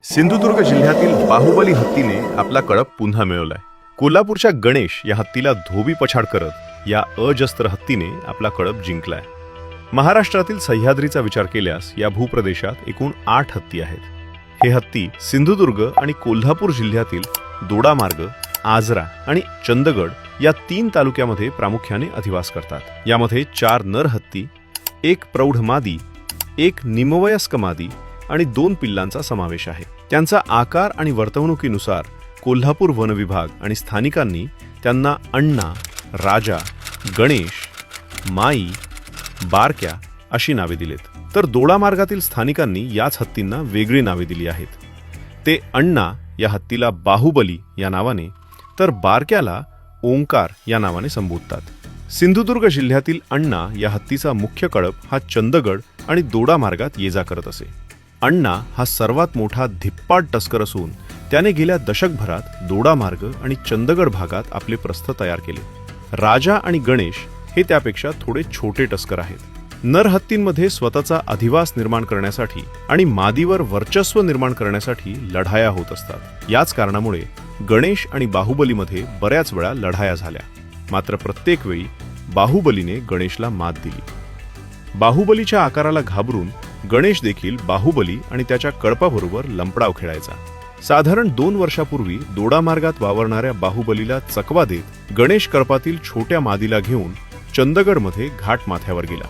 सिंधुदुर्ग जिल्ह्यातील बाहुबली हत्तीने आपला कळप पुन्हा मिळवलाय. कोल्हापूरच्या गणेश या हत्तीला धोबी पछाड करत या अजस्त्र हत्तीने आपला कळप जिंकलाय. महाराष्ट्रातील सह्याद्रीचा विचार केल्यास या भूप्रदेशात एकूण 8 हत्ती आहेत. हे हत्ती सिंधुदुर्ग आणि कोल्हापूर जिल्ह्यातील दोडामार्ग, आजरा आणि चंदगड या 3 तालुक्यामध्ये प्रामुख्याने अधिवास करतात. यामध्ये 4 नर हत्ती, 1 प्रौढ मादी, 1 निमवयस्क मादी आणि 2 पिल्लांचा समावेश आहे. त्यांचा आकार आणि वर्तवणुकीनुसार कोल्हापूर वन विभाग आणि स्थानिकांनी त्यांना अण्णा, राजा, गणेश, माई, बारक्या अशी नावे दिलेत. तर दोडामार्गातील स्थानिकांनी याच हत्तींना वेगळी नावे दिली आहेत. ते अण्णा या हत्तीला बाहुबली या नावाने तर बारक्याला ओंकार या नावाने संबोधतात. सिंधुदुर्ग जिल्ह्यातील अण्णा या हत्तीचा मुख्य कळप हा चंदगड आणि दोडामार्गात ये जा करत असे. अण्णा हा सर्वात मोठा धिप्पाड टस्कर असून त्याने गेल्या दशकभरात दोडामार्ग आणि चंदगड भागात आपले प्रस्थ तयार केले. राजा आणि गणेश हे त्यापेक्षा थोडे छोटे टस्कर आहेत. नर हत्तींमध्ये स्वतःचा अधिवास निर्माण करण्यासाठी आणि मादीवर वर्चस्व निर्माण करण्यासाठी लढाया होत असतात. याच कारणामुळे गणेश आणि बाहुबलीमध्ये बऱ्याच वेळा लढाया झाल्या. मात्र प्रत्येक वेळी बाहुबलीने गणेशला मात दिली. बाहुबलीच्या आकाराला घाबरून गणेश देखील बाहुबली आणि त्याच्या कळपाबरोबर लंपडाव खेळायचा. साधारण 2 वर्षापूर्वी दोडामार्गात वावरणाऱ्या बाहुबलीला चकवा देत गणेश कळपातील छोट्या मादीला घेऊन चंदगडमध्ये घाट माथ्यावर गेला.